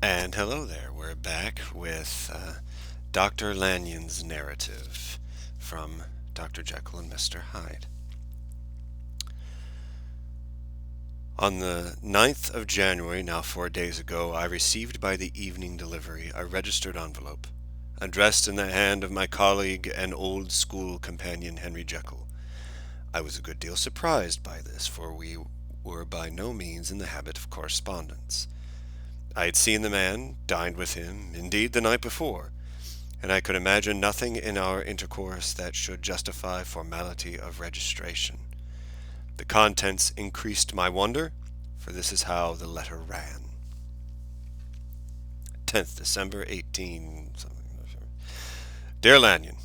And hello there, we're back with Dr. Lanyon's narrative from Dr. Jekyll and Mr. Hyde. On the 9th of January, now 4 days ago, I received by the evening delivery a registered envelope, addressed in the hand of my colleague and old school companion Henry Jekyll. I was a good deal surprised by this, for we were by no means in the habit of correspondence. I had seen the man, dined with him, indeed, the night before, and I could imagine nothing in our intercourse that should justify formality of registration. The contents increased my wonder, for this is how the letter ran. 10th December 18 Dear Lanyon,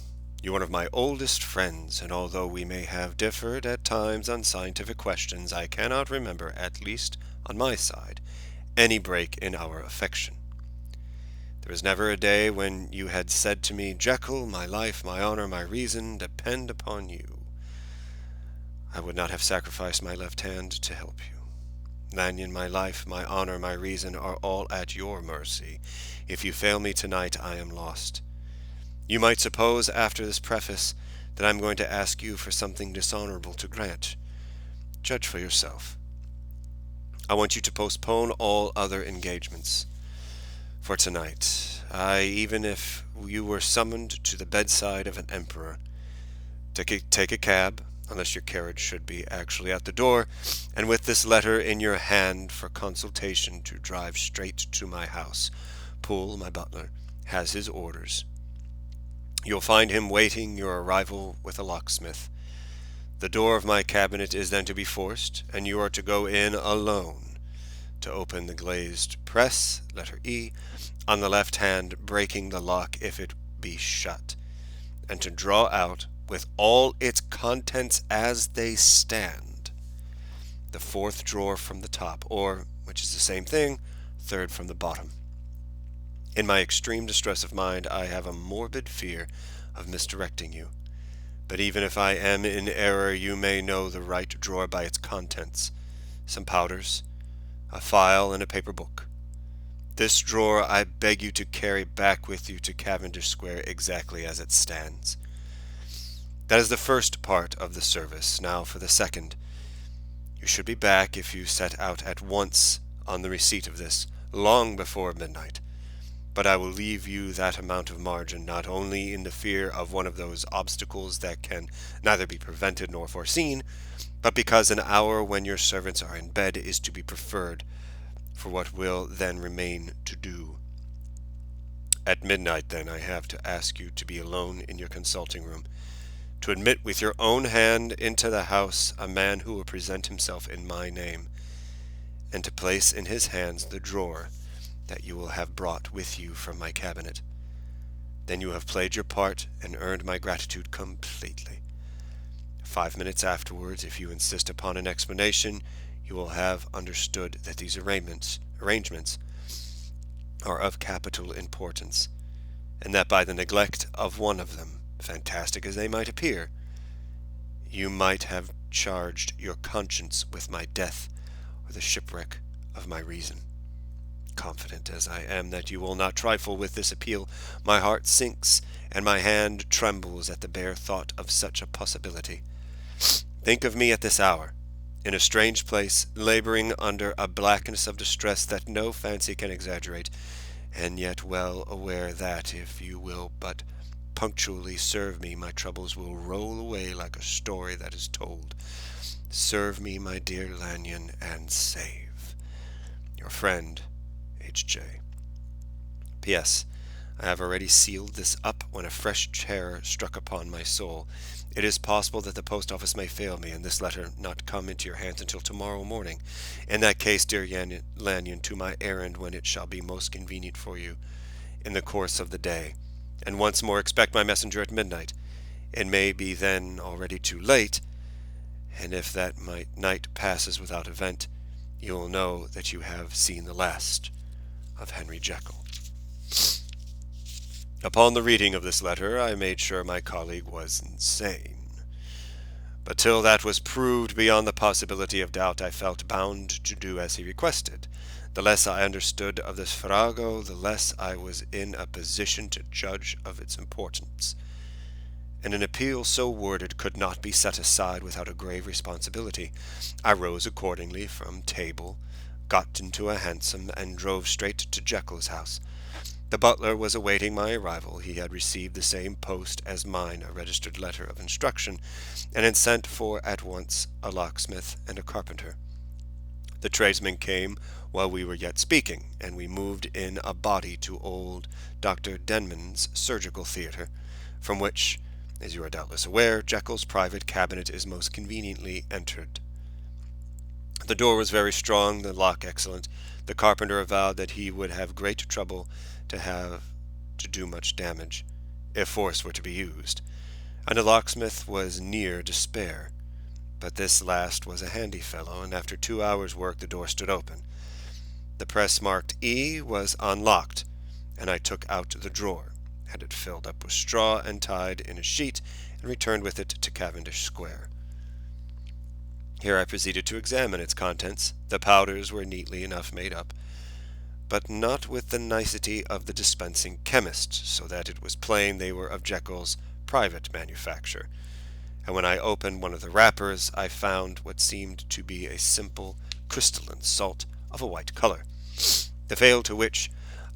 you're one of my oldest friends, and although we may have differed at times on scientific questions, I cannot remember, at least on my side, any break in our affection. There was never a day when you had said to me, Jekyll, my life, my honor, my reason depend upon you. I would not have sacrificed my left hand to help you. Lanyon, my life, my honor, my reason are all at your mercy. If you fail me tonight, I am lost. You might suppose, after this preface, that I am going to ask you for something dishonorable to grant. Judge for yourself. I want you to postpone all other engagements for tonight. Even if you were summoned to the bedside of an emperor, take a cab, unless your carriage should be actually at the door, and with this letter in your hand for consultation to drive straight to my house. Poole, my butler, has his orders. You'll find him waiting your arrival with a locksmith. The door of my cabinet is then to be forced, and you are to go in alone, to open the glazed press, letter E, on the left hand, breaking the lock if it be shut, and to draw out, with all its contents as they stand, the fourth drawer from the top, or, which is the same thing, third from the bottom. In my extreme distress of mind, I have a morbid fear of misdirecting you. But even if I am in error, you may know the right drawer by its contents. Some powders, a file, and a paper book. This drawer I beg you to carry back with you to Cavendish Square exactly as it stands. That is the first part of the service. Now for the second. You should be back, if you set out at once on the receipt of this, long before midnight. But I will leave you that amount of margin, not only in the fear of one of those obstacles that can neither be prevented nor foreseen, but because an hour when your servants are in bed is to be preferred for what will then remain to do. At midnight, then, I have to ask you to be alone in your consulting room, to admit with your own hand into the house a man who will present himself in my name, and to place in his hands the drawer that you will have brought with you from my cabinet. Then you have played your part and earned my gratitude completely. 5 minutes afterwards, if you insist upon an explanation, you will have understood that these arrangements are of capital importance, and that by the neglect of one of them, fantastic as they might appear, you might have charged your conscience with my death or the shipwreck of my reason. Confident as I am that you will not trifle with this appeal, my heart sinks and my hand trembles at the bare thought of such a possibility. Think of me at this hour, in a strange place, laboring under a blackness of distress that no fancy can exaggerate, and yet well aware that, if you will but punctually serve me, my troubles will roll away like a story that is told. Serve me, my dear Lanyon, and save. Your friend, H.J. P.S. I have already sealed this up when a fresh terror struck upon my soul. It is possible that the post office may fail me, and this letter not come into your hands until tomorrow morning. In that case, dear Lanyon, to my errand when it shall be most convenient for you, in the course of the day. And once more expect my messenger at midnight. It may be then already too late, and if that night passes without event, you will know that you have seen the last of Henry Jekyll. Upon the reading of this letter, I made sure my colleague was insane. But till that was proved beyond the possibility of doubt, I felt bound to do as he requested. The less I understood of this farrago, the less I was in a position to judge of its importance. And an appeal so worded could not be set aside without a grave responsibility. I rose accordingly from table, got into a hansom, and drove straight to Jekyll's house. The butler was awaiting my arrival. He had received the same post as mine, a registered letter of instruction, and had sent for at once a locksmith and a carpenter. The tradesmen came while we were yet speaking, and we moved in a body to old Dr. Denman's surgical theatre, from which, as you are doubtless aware, Jekyll's private cabinet is most conveniently entered. The door was very strong, the lock excellent. The carpenter avowed that he would have great trouble to do much damage, if force were to be used, and the locksmith was near despair. But this last was a handy fellow, and after 2 hours' work the door stood open. The press marked E was unlocked, and I took out the drawer, had it filled up with straw and tied in a sheet, and returned with it to Cavendish Square. Here I proceeded to examine its contents. The powders were neatly enough made up, but not with the nicety of the dispensing chemist, so that it was plain they were of Jekyll's private manufacture. And when I opened one of the wrappers, I found what seemed to be a simple crystalline salt of a white color. The phial to which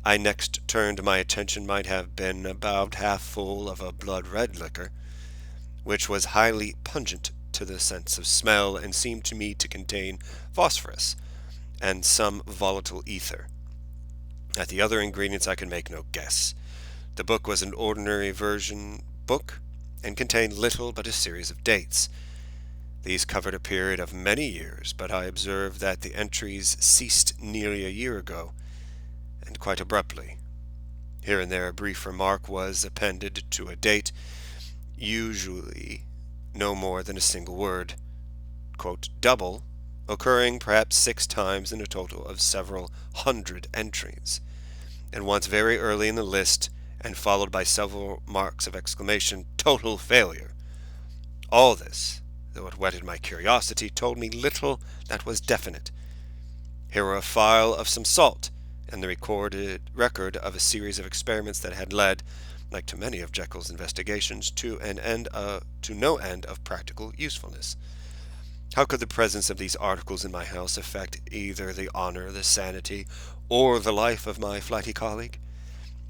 I next turned my attention might have been about half full of a blood-red liquor, which was highly pungent to the sense of smell, and seemed to me to contain phosphorus and some volatile ether. At the other ingredients I could make no guess. The book was an ordinary version book, and contained little but a series of dates. These covered a period of many years, but I observed that the entries ceased nearly a year ago, and quite abruptly. Here and there a brief remark was appended to a date, usually no more than a single word, quote, double, occurring perhaps 6 times in a total of several hundred entries, and once very early in the list, and followed by several marks of exclamation, total failure. All this, though it whetted my curiosity, told me little that was definite. Here were a phial of some salt, and the recorded record of a series of experiments that had led, like to many of Jekyll's investigations, to no end of practical usefulness. How could the presence of these articles in my house affect either the honor, the sanity, or the life of my flighty colleague?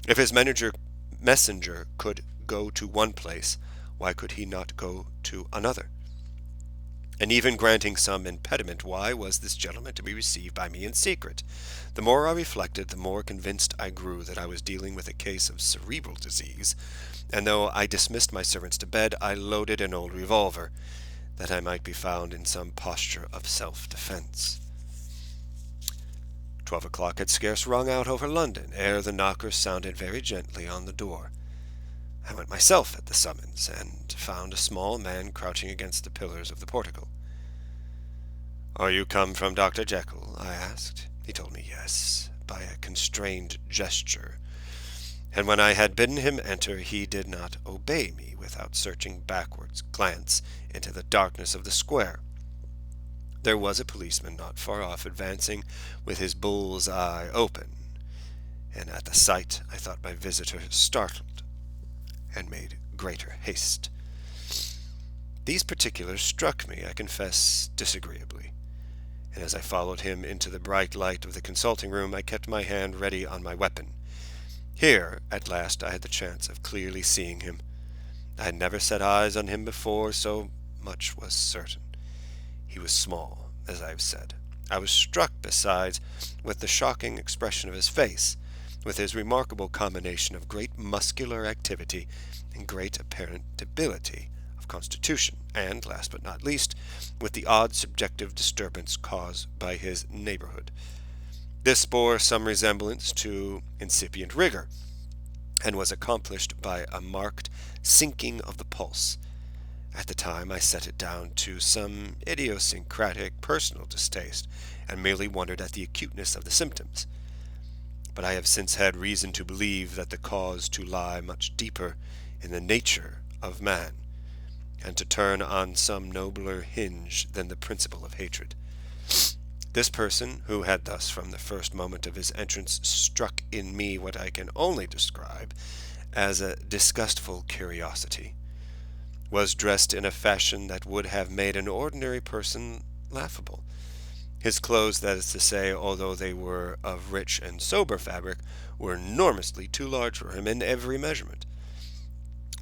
If his messenger could go to one place, why could he not go to another? And even granting some impediment, why was this gentleman to be received by me in secret? The more I reflected, the more convinced I grew that I was dealing with a case of cerebral disease, and though I dismissed my servants to bed, I loaded an old revolver, that I might be found in some posture of self-defense. 12 o'clock had scarce rung out over London, ere the knocker sounded very gently on the door. I went myself at the summons, and found a small man crouching against the pillars of the portico. "Are you come from Dr. Jekyll?" I asked. He told me yes, by a constrained gesture, and when I had bidden him enter, he did not obey me without searching backwards glance into the darkness of the square. There was a policeman not far off, advancing with his bull's eye open, and at the sight I thought my visitor startled, and made greater haste. These particulars struck me, I confess, disagreeably, and as I followed him into the bright light of the consulting room, I kept my hand ready on my weapon. Here, at last, I had the chance of clearly seeing him. I had never set eyes on him before, so much was certain. He was small, as I have said. I was struck, besides, with the shocking expression of his face, with his remarkable combination of great muscular activity and great apparent debility of constitution, and, last but not least, with the odd subjective disturbance caused by his neighborhood. This bore some resemblance to incipient rigor, and was accomplished by a marked sinking of the pulse. At the time I set it down to some idiosyncratic personal distaste, and merely wondered at the acuteness of the symptoms. But I have since had reason to believe that the cause to lie much deeper in the nature of man, and to turn on some nobler hinge than the principle of hatred. This person, who had thus from the first moment of his entrance struck in me what I can only describe as a disgustful curiosity, was dressed in a fashion that would have made an ordinary person laughable. His clothes, that is to say, although they were of rich and sober fabric, were enormously too large for him in every measurement.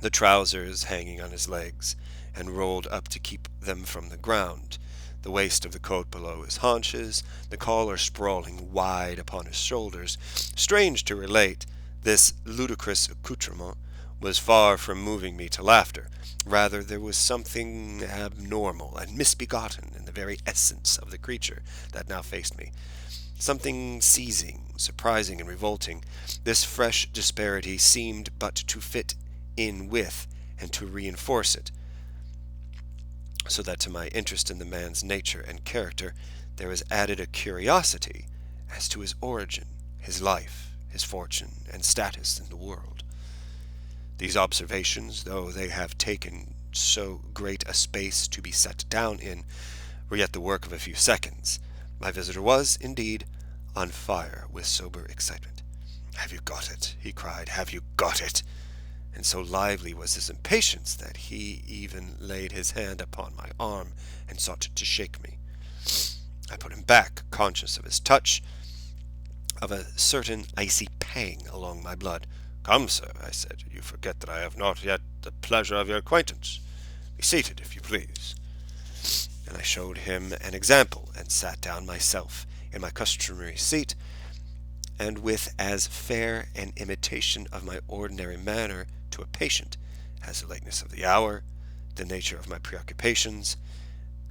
The trousers hanging on his legs, and rolled up to keep them from the ground, the waist of the coat below his haunches, the collar sprawling wide upon his shoulders. Strange to relate, this ludicrous accoutrement was far from moving me to laughter. Rather, there was something abnormal and misbegotten in the very essence of the creature that now faced me. Something seizing, surprising, and revolting. This fresh disparity seemed but to fit in with and to reinforce it, so that to my interest in the man's nature and character there was added a curiosity as to his origin, his life, his fortune, and status in the world. These observations, though they have taken so great a space to be set down in, were yet the work of a few seconds. My visitor was, indeed, on fire with sober excitement. "Have you got it?" he cried. "Have you got it?" And so lively was his impatience that he even laid his hand upon my arm and sought to shake me. I put him back, conscious of his touch, of a certain icy pang along my blood. "Come, sir," I said, "you forget that I have not yet the pleasure of your acquaintance. Be seated, if you please." And I showed him an example, and sat down myself in my customary seat, and with as fair an imitation of my ordinary manner to a patient as the lateness of the hour, the nature of my preoccupations,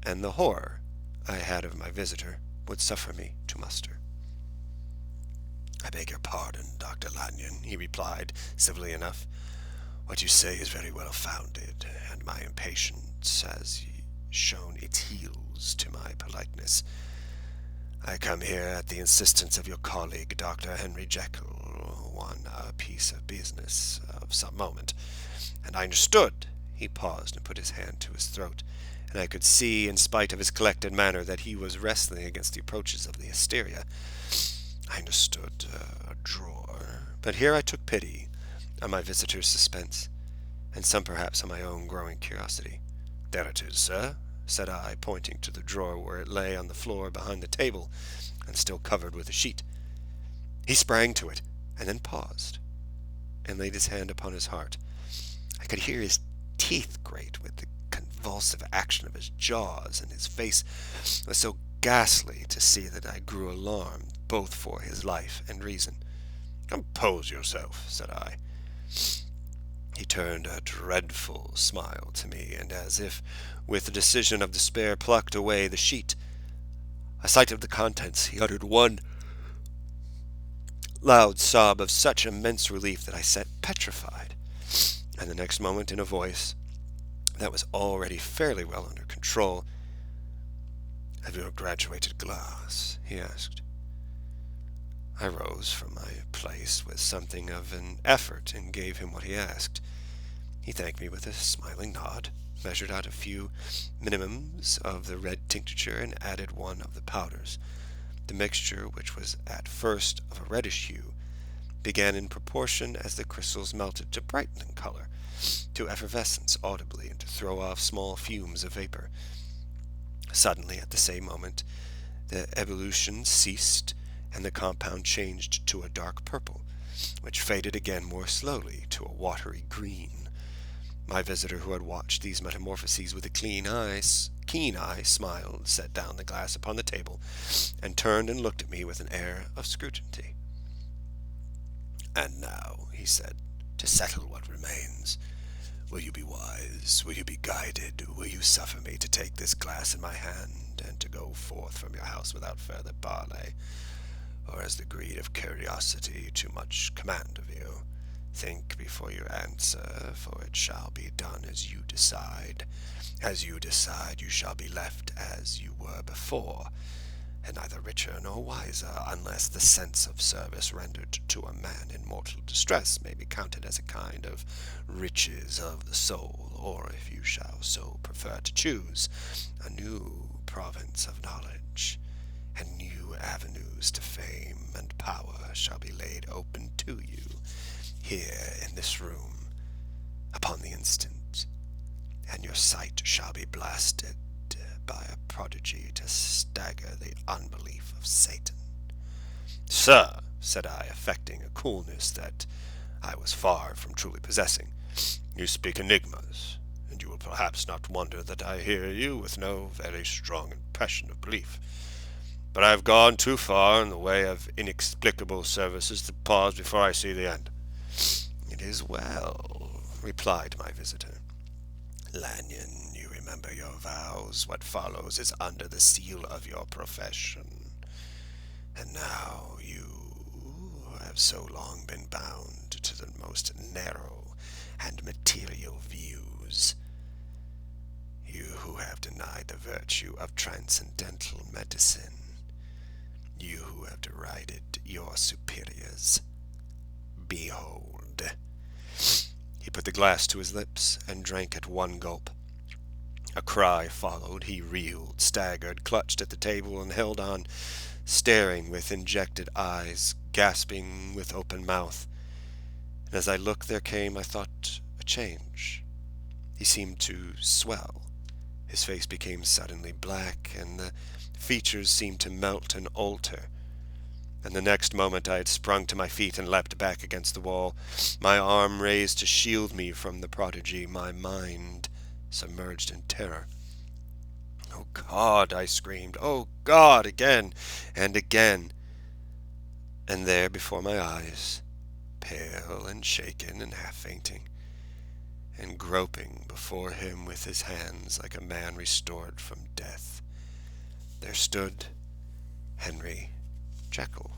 and the horror I had of my visitor would suffer me to muster. "I beg your pardon, Dr. Lanyon," he replied, civilly enough. "What you say is very well founded, and my impatience has shown its heels to my politeness. I come here at the insistence of your colleague, Dr. Henry Jekyll, on a piece of business of some moment, and I understood." He paused and put his hand to his throat, and I could see, in spite of his collected manner, that he was wrestling against the approaches of the hysteria. "I understood a drawer, but here I took pity on my visitor's suspense, and some perhaps on my own growing curiosity. "There it is, sir," said I, pointing to the drawer where it lay on the floor behind the table, and still covered with a sheet. He sprang to it, and then paused, and laid his hand upon his heart. I could hear his teeth grate with the convulsive action of his jaws, and his face was so ghastly to see that I grew alarmed, both for his life and reason. "Compose yourself," said I. He turned a dreadful smile to me, and as if with the decision of despair plucked away the sheet. A sight of the contents, he uttered one loud sob of such immense relief that I sat petrified, and the next moment, in a voice that was already fairly well under control, "Have you a graduated glass?" he asked. I rose from my place with something of an effort and gave him what he asked. He thanked me with a smiling nod, measured out a few minimums of the red tincture, and added one of the powders. The mixture, which was at first of a reddish hue, began in proportion as the crystals melted to brighten in color, to effervescence audibly, and to throw off small fumes of vapor. Suddenly, at the same moment, the ebullition ceased, and the compound changed to a dark purple, which faded again more slowly to a watery green. My visitor, who had watched these metamorphoses with a keen eye, smiled, set down the glass upon the table, and turned and looked at me with an air of scrutiny. "And now," he said, "to settle what remains. Will you be wise? Will you be guided? Will you suffer me to take this glass in my hand, and to go forth from your house without further parley? Or has the greed of curiosity too much command of you? Think before you answer, for it shall be done as you decide. As you decide, you shall be left as you were before. and neither richer nor wiser, unless the sense of service rendered to a man in mortal distress may be counted as a kind of riches of the soul, or, if you shall so prefer to choose, a new province of knowledge, and new avenues to fame and power shall be laid open to you, here in this room, upon the instant, and your sight shall be blasted by a prodigy to stagger the unbelief of Satan. Sir, said I, affecting a coolness that I was far from truly possessing, you speak enigmas, and you will perhaps not wonder that I hear you with no very strong impression of belief. But I have gone too far in the way of inexplicable services to pause before I see the end. It is well, replied my visitor. Lanyon, you remember your vows. What follows is under the seal of your profession. And now you, who have so long been bound to the most narrow and material views, you who have denied the virtue of transcendental medicine, you who have derided your superiors, behold. He put the glass to his lips and drank at one gulp. A cry followed. He reeled, staggered, clutched at the table, and held on, staring with injected eyes, gasping with open mouth. And as I looked, there came, I thought, a change. He seemed to swell. His face became suddenly black, and the features seemed to melt and alter. And the next moment I had sprung to my feet and leapt back against the wall, my arm raised to shield me from the prodigy, my mind submerged in terror. "Oh, God!" I screamed. "Oh, God!" again and again. And there before my eyes, pale and shaken and half-fainting, and groping before him with his hands like a man restored from death, there stood Henry Jekyll.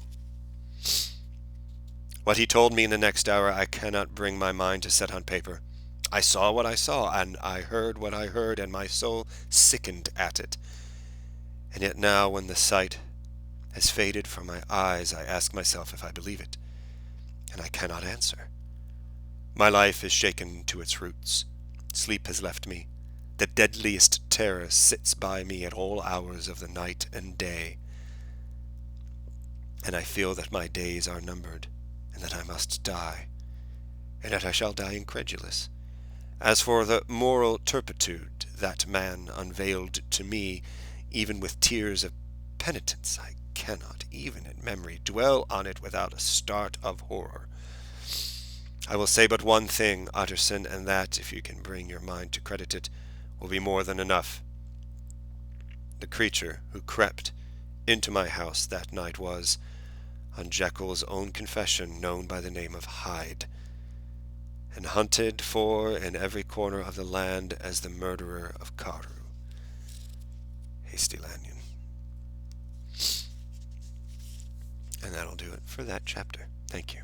What he told me in the next hour I cannot bring my mind to set on paper. I saw what I saw, and I heard what I heard, and my soul sickened at it. And yet now, when the sight has faded from my eyes, I ask myself if I believe it, and I cannot answer. My life is shaken to its roots. Sleep has left me. The deadliest terror sits by me at all hours of the night and day, and I feel that my days are numbered, and that I must die, and that I shall die incredulous. As for the moral turpitude that man unveiled to me, even with tears of penitence, I cannot, even in memory, dwell on it without a start of horror. I will say but one thing, Utterson, and that, if you can bring your mind to credit it, will be more than enough. The creature who crept into my house that night was, on Jekyll's own confession, known by the name of Hyde, and hunted for in every corner of the land as the murderer of Carew. Hasty Lanyon. And that'll do it for that chapter. Thank you.